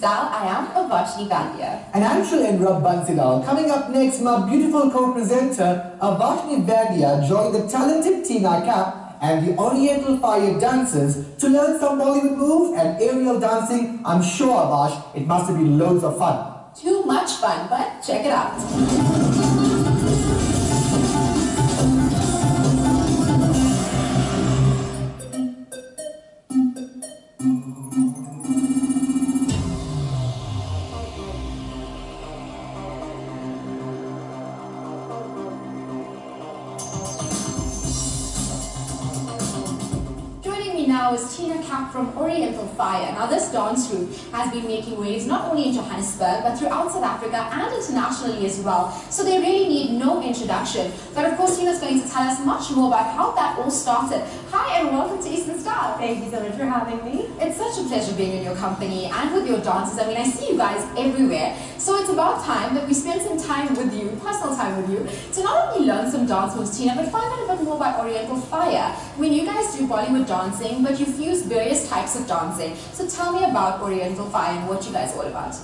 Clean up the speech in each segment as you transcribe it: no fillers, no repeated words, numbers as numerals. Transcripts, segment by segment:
Style. I am Avashnee Vandiar. And I'm Rob Bansidal. Coming up next, my beautiful co-presenter, Avashnee Vandiar, joined the talented Tina Cap and the Oriental Fire dancers to learn some Bollywood moves and aerial dancing. I'm sure, Avash, it must have been loads of fun. Too much fun, but check it out. Now is Tina Cap from Oriental Fire. Now this dance group has been making waves not only in Johannesburg but throughout South Africa and internationally as well. So they really need no introduction. But of course Tina's going to tell us much more about how that all started. Hi and welcome to Eastern Style. Thank you so much for having me. It's such a pleasure being in your company and with your dancers. I mean, I see you guys everywhere. So it's about time that we spend some time with you, personal time with you, to not only learn some dance moves, Tina, but find out a bit more about Oriental Fire. I mean, you guys do Bollywood dancing, but you fuse various types of dancing. So tell me about Oriental Fire and what you guys are all about.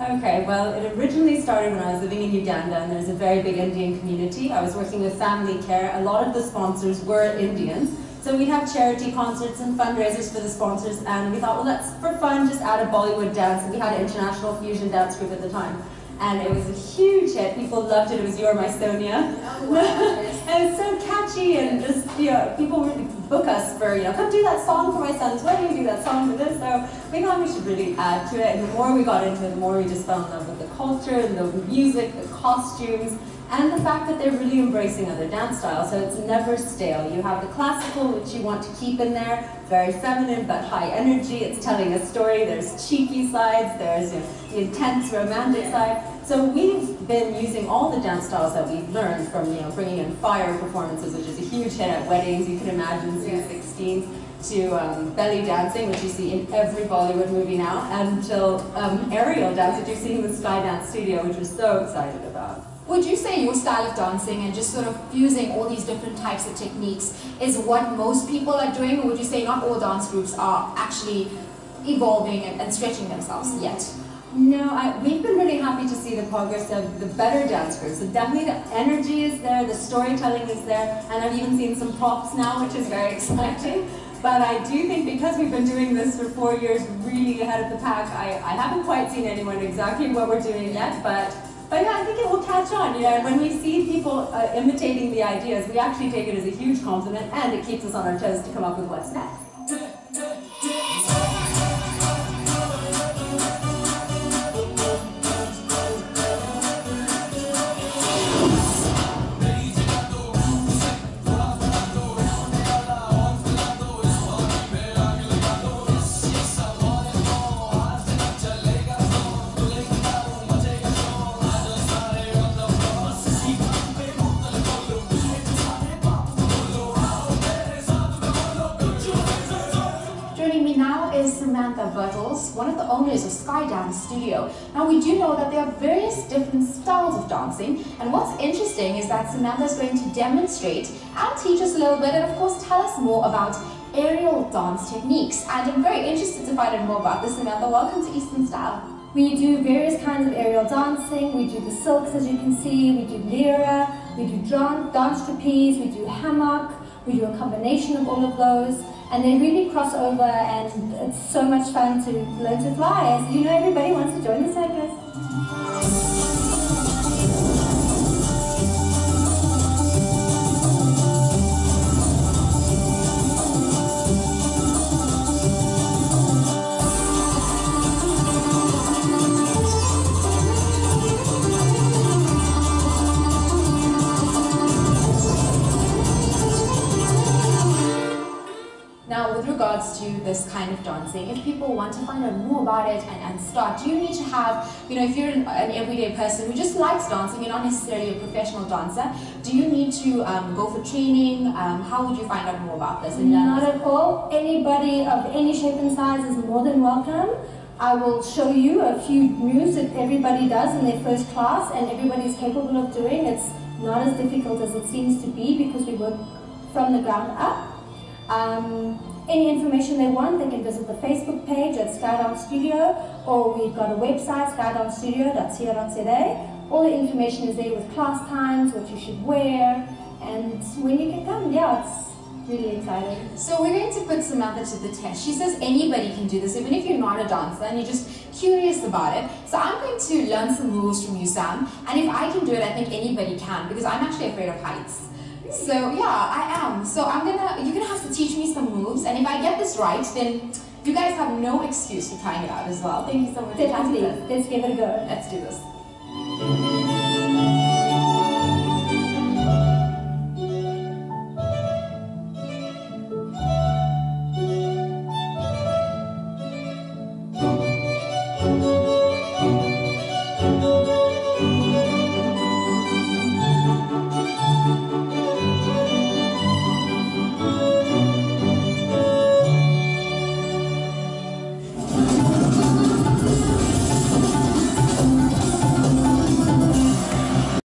Okay, well, it originally started when I was living in Uganda, and there's a very big Indian community. I was working with family care. A lot of the sponsors were Indians. So we'd have charity concerts and fundraisers for the sponsors, and we thought, well, let's, for fun, just add a Bollywood dance. And we had an international fusion dance group at the time. And it was a huge hit. People loved it. It was You're My Sonia. Oh, wow. And it was so catchy, and just, you know, people would book us for, you know, come do that song for my son's wedding, do that song for this. So we thought we should really add to it. And the more we got into it, the more we just fell in love with the culture, and the music, the costumes, and the fact that they're really embracing other dance styles, so it's never stale. You have the classical, which you want to keep in there, very feminine but high energy. It's telling a story. There's cheeky sides. There's, you know, the intense romantic side. So we've been using all the dance styles that we've learned from, you know, bringing in fire performances, which is a huge hit at weddings. You can imagine Sweet 16s, to belly dancing, which you see in every Bollywood movie now, until aerial dance, which you see in the Skydance studio, which we're so excited about. Would you say your style of dancing and just sort of fusing all these different types of techniques is what most people are doing, or would you say not all dance groups are actually evolving and stretching themselves yet? No, we've been really happy to see the progress of the better dance groups. So definitely the energy is there, the storytelling is there, and I've even seen some props now, which is very exciting. But I do think because we've been doing this for 4 years, really ahead of the pack, I haven't quite seen anyone exactly what we're doing yet, but yeah, I think it will catch on. You know, when we see people imitating the ideas, we actually take it as a huge compliment, and it keeps us on our toes to come up with what's next. One of the owners of Skydance Studio. Now we do know that there are various different styles of dancing, and what's interesting is that Samantha is going to demonstrate and teach us a little bit, and of course tell us more about aerial dance techniques. And I'm very interested to find out more about this. Samantha, welcome to Eastern Style. We do various kinds of aerial dancing. We do the silks, as you can see. We do lira. We do dance trapeze. We do hammock. We do a combination of all of those. And they really cross over, and it's so much fun to learn to fly. As you know, everybody wants to join the circus. Now, with regards to this kind of dancing, if people want to find out more about it and start, do you need to have, you know, if you're an everyday person who just likes dancing, you're not necessarily a professional dancer, do you need to go for training? How would you find out more about this? Not at all. Anybody of any shape and size is more than welcome. I will show you a few moves that everybody does in their first class, and everybody is capable of doing. It's not as difficult as it seems to be because we work from the ground up. any information they want, they can visit the Facebook page at Skydance Studio, or we've got a website, skydancestudio.co.za. All the information is there with class times, what you should wear, and when you can come. Yeah, it's really exciting. So we're going to put Samantha to the test. She says anybody can do this, even if you're not a dancer and you're just curious about it. So I'm going to learn some moves from you, Sam, and if I can do it, I think anybody can, because I'm actually afraid of heights. So yeah, I am. So you're gonna have to teach me some moves, and if I get this right, then you guys have no excuse for trying it out as well. Thank you so much. Definitely. Let's give it a go. Let's do this.